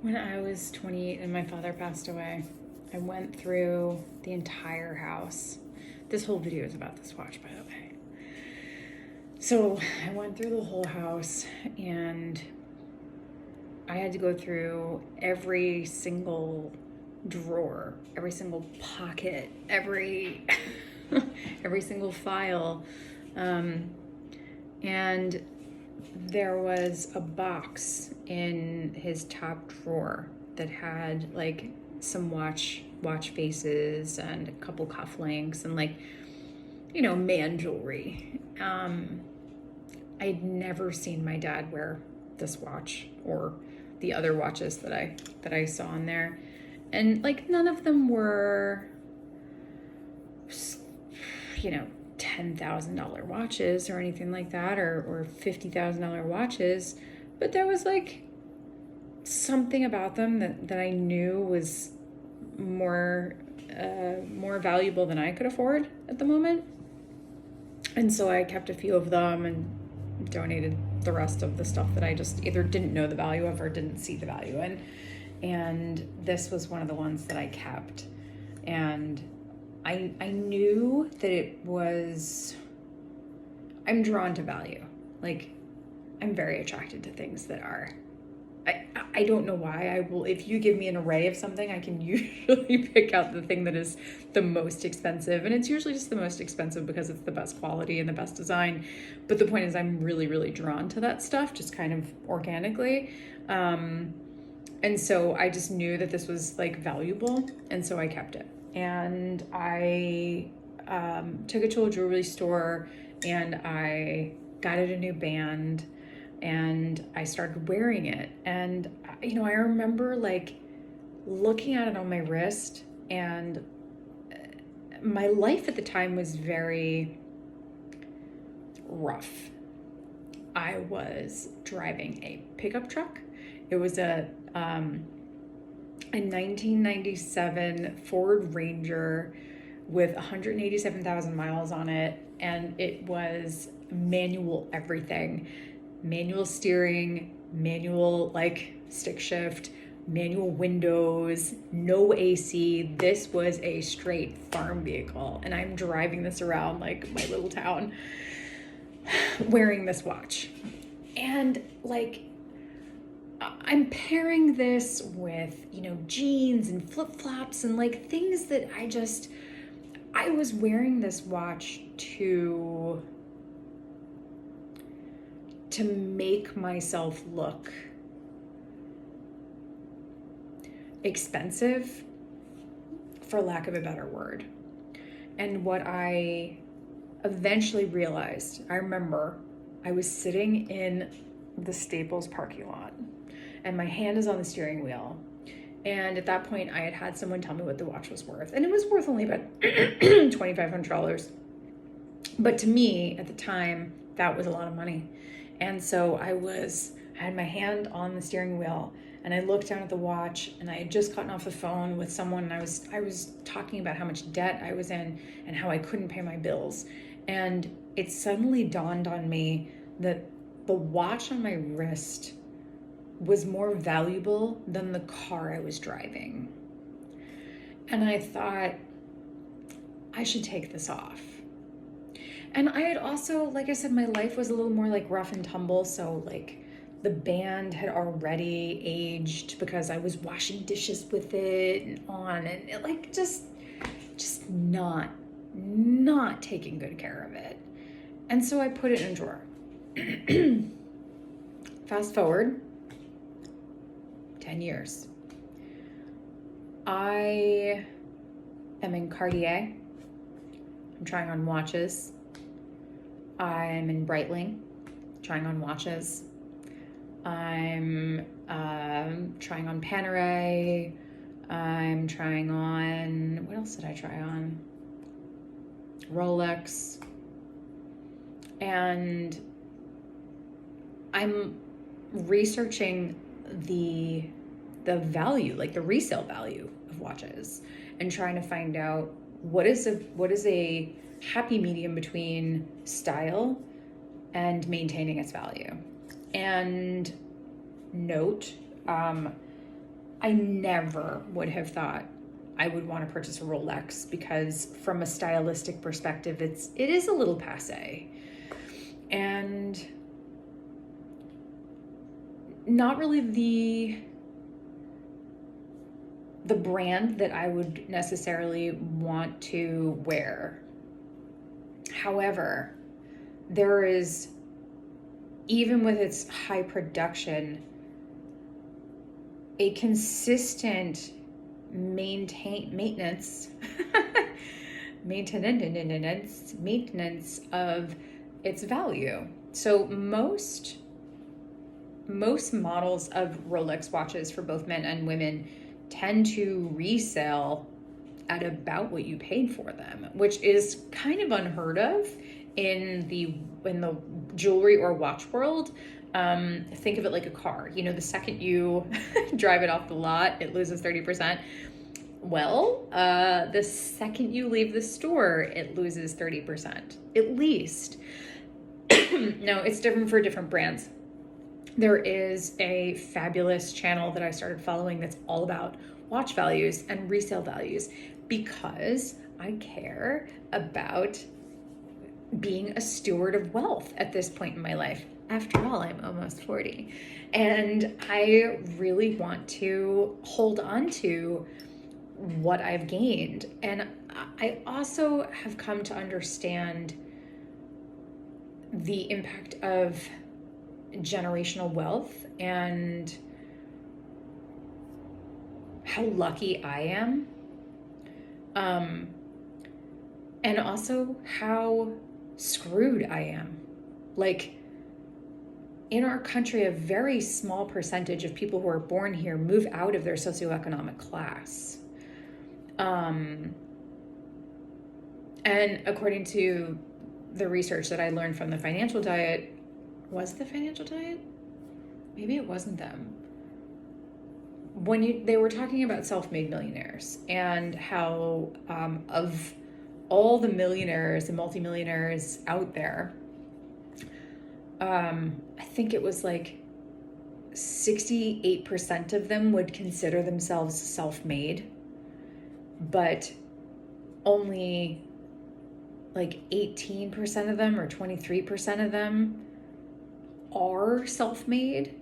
When I was 28 and my father passed away, I went through the entire house. This whole video is about this watch, by the way. So I went through the whole house and I had to go through every single drawer, every single pocket, every every single file. And there was a box in his top drawer that had like some watch faces and a couple cufflinks and like, you know, man jewelry. I'd never seen my dad wear this watch or the other watches that I saw in there. And like none of them were, you know, $10,000 watches or anything like that, or $50,000 watches, but there was like something about them that I knew was more valuable than I could afford at the moment. And so I kept a few of them and donated the rest of the stuff that I just either didn't know the value of or didn't see the value in. And this was one of the ones that I kept. And I knew that it was, I'm drawn to value. Like, I'm very attracted to things that are, I don't know why. I will, if you give me an array of something, I can usually pick out the thing that is the most expensive. And it's usually just the most expensive because it's the best quality and the best design. But the point is I'm really, really drawn to that stuff, just kind of organically. And so I just knew that this was like valuable. And so I kept it. And I took it to a jewelry store and I got it a new band and I started wearing it. And, you know, I remember like looking at it on my wrist, and my life at the time was very rough. I was driving a pickup truck. It was a 1997 Ford Ranger with 187,000 miles on it, and it was manual everything. Manual steering, manual like stick shift, manual windows, no AC. This was a straight farm vehicle, and I'm driving this around like my little town wearing this watch. And like, I'm pairing this with, you know, jeans and flip-flops and like things that I was wearing this watch to make myself look expensive, for lack of a better word. And what I eventually realized, I remember I was sitting in the Staples parking lot and my hand is on the steering wheel. And at that point I had someone tell me what the watch was worth. And it was worth only about $2,500. But to me at the time, that was a lot of money. And so I had my hand on the steering wheel and I looked down at the watch, and I had just gotten off the phone with someone, and I was talking about how much debt I was in and how I couldn't pay my bills. And it suddenly dawned on me that the watch on my wrist was more valuable than the car I was driving. And I thought, I should take this off. And I had also, like I said, my life was a little more like rough and tumble. So like the band had already aged because I was washing dishes with it and on, and it like just not taking good care of it. And so I put it in a drawer. Fast forward 10 years. I am in Cartier. I'm trying on watches. I'm in Breitling, trying on watches. I'm trying on Panerai. I'm trying on, what else did I try on? Rolex. And I'm researching the value, like the resale value of watches, and trying to find out what is a happy medium between style and maintaining its value. And note, I never would have thought I would want to purchase a Rolex because from a stylistic perspective, it is a little passé. And not really the brand that I would necessarily want to wear. However, there is, even with its high production, a consistent maintenance of its value. So most models of Rolex watches for both men and women tend to resell at about what you paid for them, which is kind of unheard of in the jewelry or watch world. Think of it like a car. You know, the second you drive it off the lot, it loses 30%. Well, the second you leave the store, it loses 30%, at least. No, it's different for different brands. There is a fabulous channel that I started following that's all about watch values and resale values because I care about being a steward of wealth at this point in my life. After all, I'm almost 40. And I really want to hold on to what I've gained. And I also have come to understand the impact of generational wealth and how lucky I am. And also how screwed I am. Like, in our country, a very small percentage of people who are born here move out of their socioeconomic class. And according to the research that I learned from the Financial Diet, was it the Financial Diet? Maybe it wasn't them. They were talking about self-made millionaires and how of all the millionaires and multimillionaires out there, I think it was like 68% of them would consider themselves self-made, but only like 18% of them or 23% of them are self-made,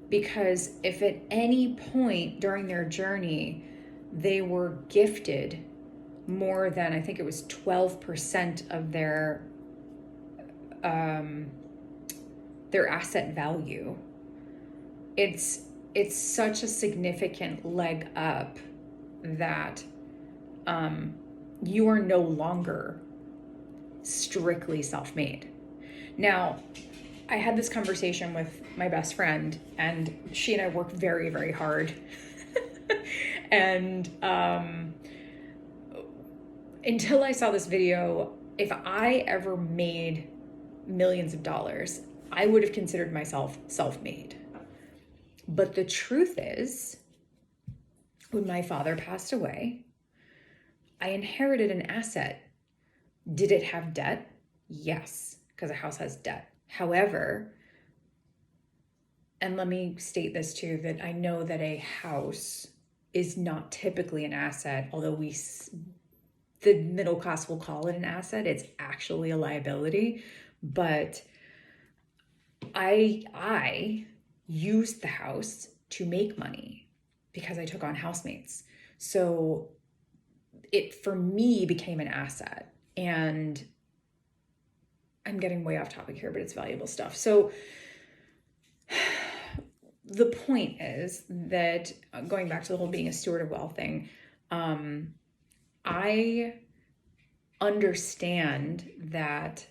because if at any point during their journey they were gifted more than, I think it was 12% of their asset value, it's such a significant leg up that you are no longer strictly self-made. Now, I had this conversation with my best friend, and she and I work very, very hard. And until I saw this video, if I ever made millions of dollars, I would have considered myself self-made. But the truth is, when my father passed away, I inherited an asset. Did it have debt? Yes, because a house has debt. However, and let me state this too, that I know that a house is not typically an asset, although the middle class will call it an asset. It's actually a liability. But I used the house to make money because I took on housemates. So it, for me, became an asset. And I'm getting way off topic here, but it's valuable stuff. So the point is that, going back to the whole being a steward of wealth thing, I understand that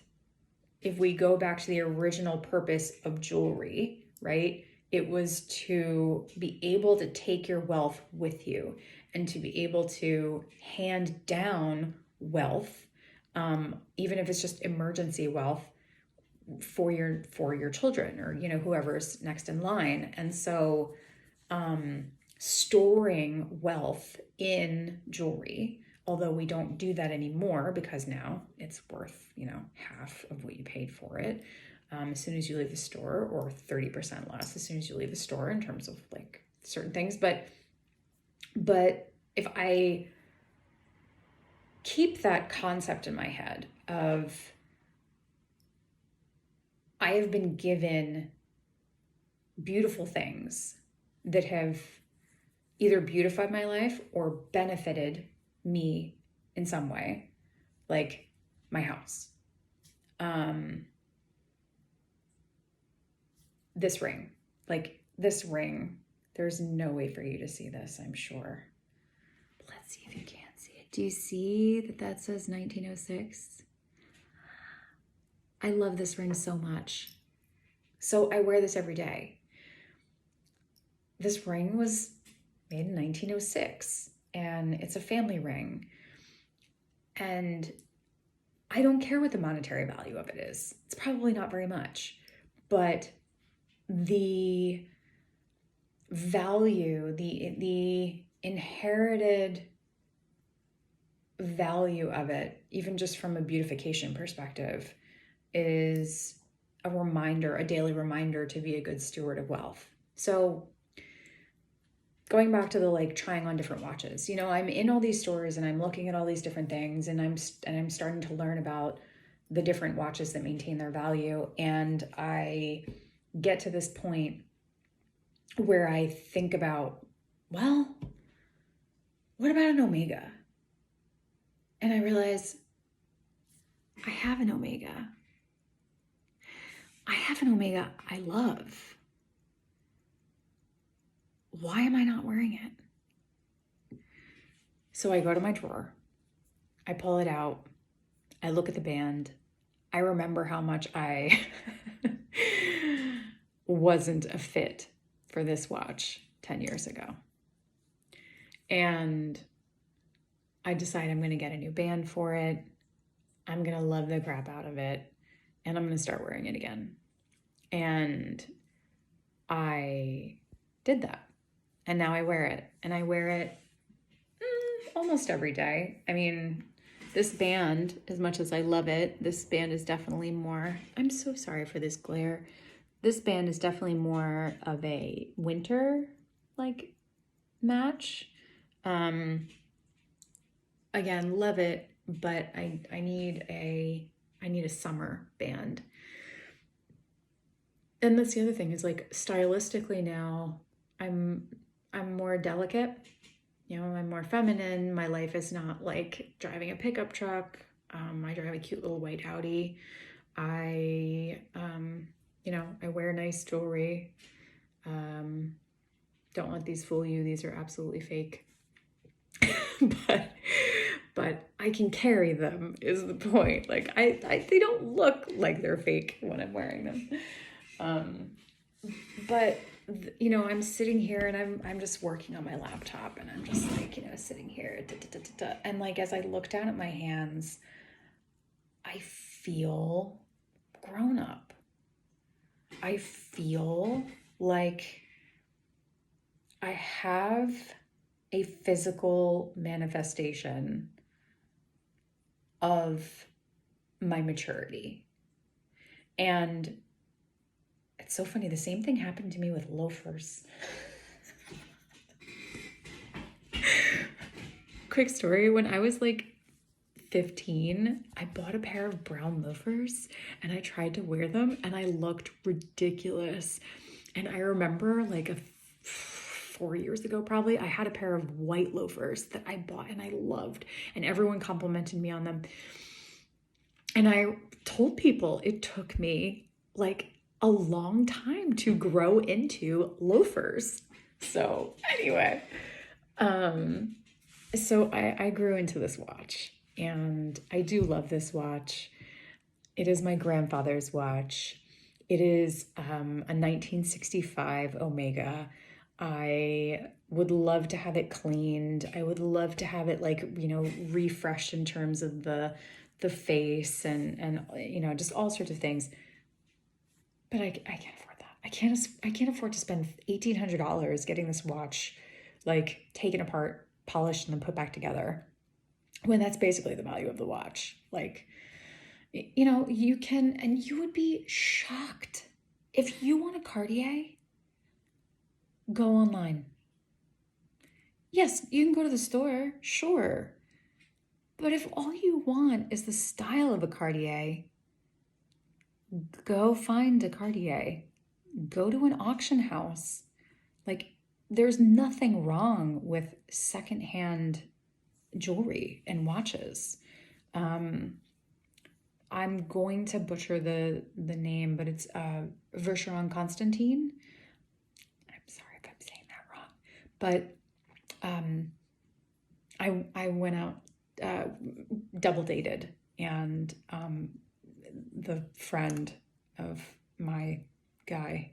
if we go back to the original purpose of jewelry, right, it was to be able to take your wealth with you and to be able to hand down wealth, even if it's just emergency wealth, for your children or, you know, whoever's next in line. And so storing wealth in jewelry, although we don't do that anymore because now it's worth, you know, half of what you paid for it as soon as you leave the store, or 30% less as soon as you leave the store in terms of like certain things. But But if I keep that concept in my head of I have been given beautiful things that have either beautified my life or benefited me in some way, like my house. This ring, this ring, there's no way for you to see this, I'm sure. But let's see if you can see it. Do you see that says 1906? I love this ring so much. So I wear this every day. This ring was made in 1906 and it's a family ring. And I don't care what the monetary value of it is. It's probably not very much, but the value, the inherited value of it, even just from a beautification perspective, is a reminder, a daily reminder to be a good steward of wealth. So going back to the trying on different watches, I'm in all these stores and I'm looking at all these different things and I'm starting to learn about the different watches that maintain their value. And I get to this point where I think about, well, what about an Omega? And I realize I have an Omega. I have an Omega I love. Why am I not wearing it? So I go to my drawer, I pull it out, I look at the band, I remember how much I wasn't a fit for this watch 10 years ago. And I decide I'm going to get a new band for it. I'm going to love the crap out of it. And I'm going to start wearing it again. And I did that. And now I wear it. And I wear it almost every day. I mean, this band, as much as I love it, this band is definitely more, I'm so sorry for this glare. This band is definitely more of a winter match. Again, love it, but I need a summer band. And that's the other thing is stylistically now I'm more delicate. I'm more feminine. My life is not like driving a pickup truck. I drive a cute little white Audi. I wear nice jewelry. Don't let these fool you. These are absolutely fake. but I can carry them is the point. They don't look like they're fake when I'm wearing them. But I'm sitting here and I'm just working on my laptop and I'm just sitting here and as I look down at my hands, I feel grown up. I feel like I have a physical manifestation of my maturity. And it's so funny. The same thing happened to me with loafers. Quick story. When I was 15, I bought a pair of brown loafers and I tried to wear them and I looked ridiculous. And I remember 4 years ago, probably, I had a pair of white loafers that I bought and I loved and everyone complimented me on them. And I told people it took me a long time to grow into loafers. So anyway, so I grew into this watch and I do love this watch. It is my grandfather's watch. It is a 1965 Omega. I would love to have it cleaned. I would love to have it refreshed in terms of the face and just all sorts of things. But I can't afford that. I can't afford to spend $1,800 getting this watch taken apart, polished, and then put back together when that's basically the value of the watch. You can, and you would be shocked. If you want a Cartier, go online. Yes, you can go to the store, sure. But if all you want is the style of a Cartier, go find a Cartier. Go to an auction house. Like, there's nothing wrong with secondhand jewelry and watches. Um, I'm going to butcher the name, but it's Vacheron Constantine. I'm sorry if I'm saying that wrong, but I went out double dated, and the friend of my guy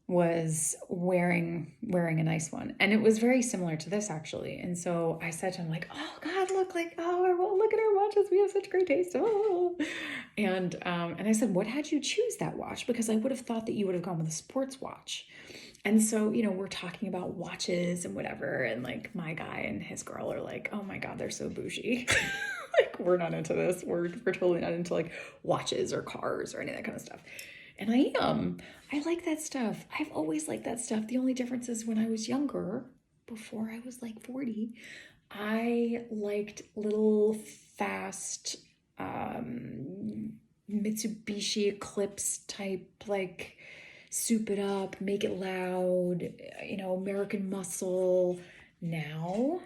was wearing a nice one, and it was very similar to this actually. And so I said to him, like, oh God, look, like, oh, look at our watches, we have such great taste. Oh. And I said, what had you choose that watch? Because I would have thought that you would have gone with a sports watch. And so, you know, we're talking about watches and whatever, and like my guy and his girl are like, oh my God, they're so bougie. Like, we're not into this. We're totally not into like watches or cars or any of that kind of stuff. And I am. I like that stuff. I've always liked that stuff. The only difference is when I was younger, before I was like 40, I liked little fast Mitsubishi Eclipse type, like soup it up, make it loud, you know, American Muscle. Now,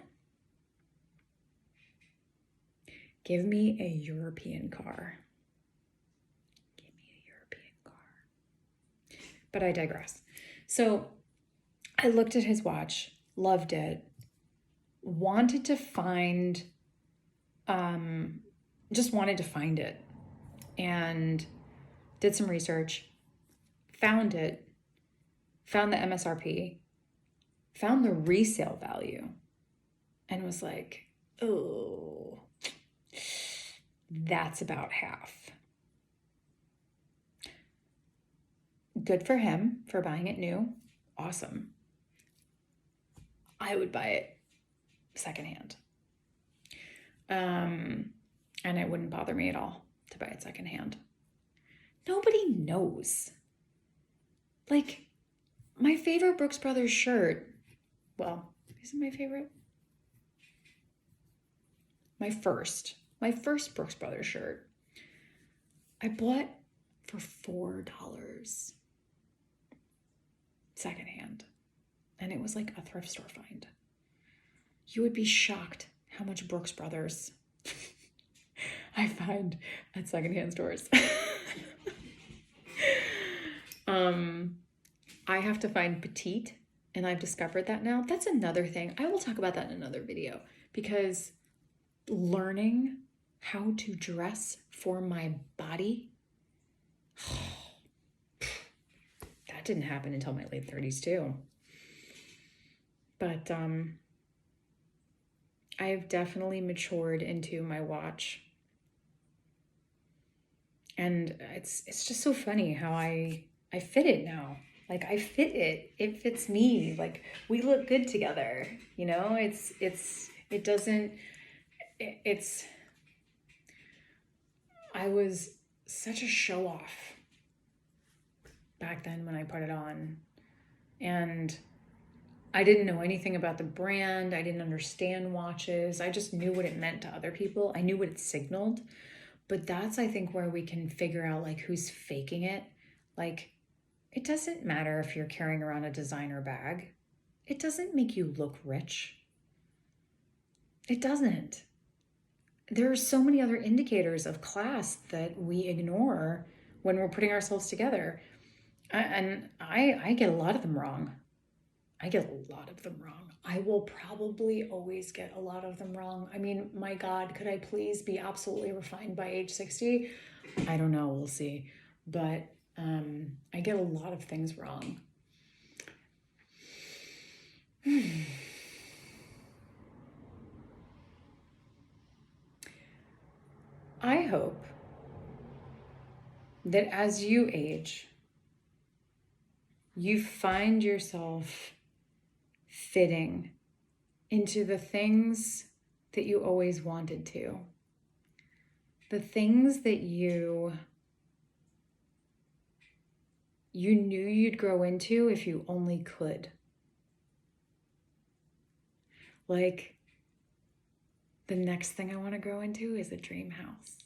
give me a European car. But I digress. So I looked at his watch, loved it, wanted to find, just wanted to find it, and did some research, found it, found the MSRP, found the resale value, and was like, oh, that's about half. Good for him for buying it new. Awesome. I would buy it secondhand. And it wouldn't bother me at all to buy it secondhand. Nobody knows. Like, my favorite Brooks Brothers shirt, well, is it my favorite? My first Brooks Brothers shirt, I bought for $4 secondhand. And it was like a thrift store find. You would be shocked how much Brooks Brothers I find at secondhand stores. I have to find petite, and I've discovered that now. That's another thing. I will talk about that in another video, because learning how to dress for my body, that didn't happen until my late 30s too. But I've definitely matured into my watch. And it's just so funny how I fit it now. Like, I fit it. It fits me. Like, we look good together. You know, I was such a show off back then when I put it on. And I didn't know anything about the brand. I didn't understand watches. I just knew what it meant to other people. I knew what it signaled. But that's, I think, where we can figure out like who's faking it. Like, it doesn't matter if you're carrying around a designer bag. It doesn't make you look rich. It doesn't. There are so many other indicators of class that we ignore when we're putting ourselves together. And I get a lot of them wrong. I will probably always get a lot of them wrong. I mean, my God, could I please be absolutely refined by age 60? I don't know, we'll see. But I get a lot of things wrong. I hope that as you age, you find yourself fitting into the things that you always wanted to. The things that you knew you'd grow into if you only could. Like, the next thing I want to grow into is a dream house.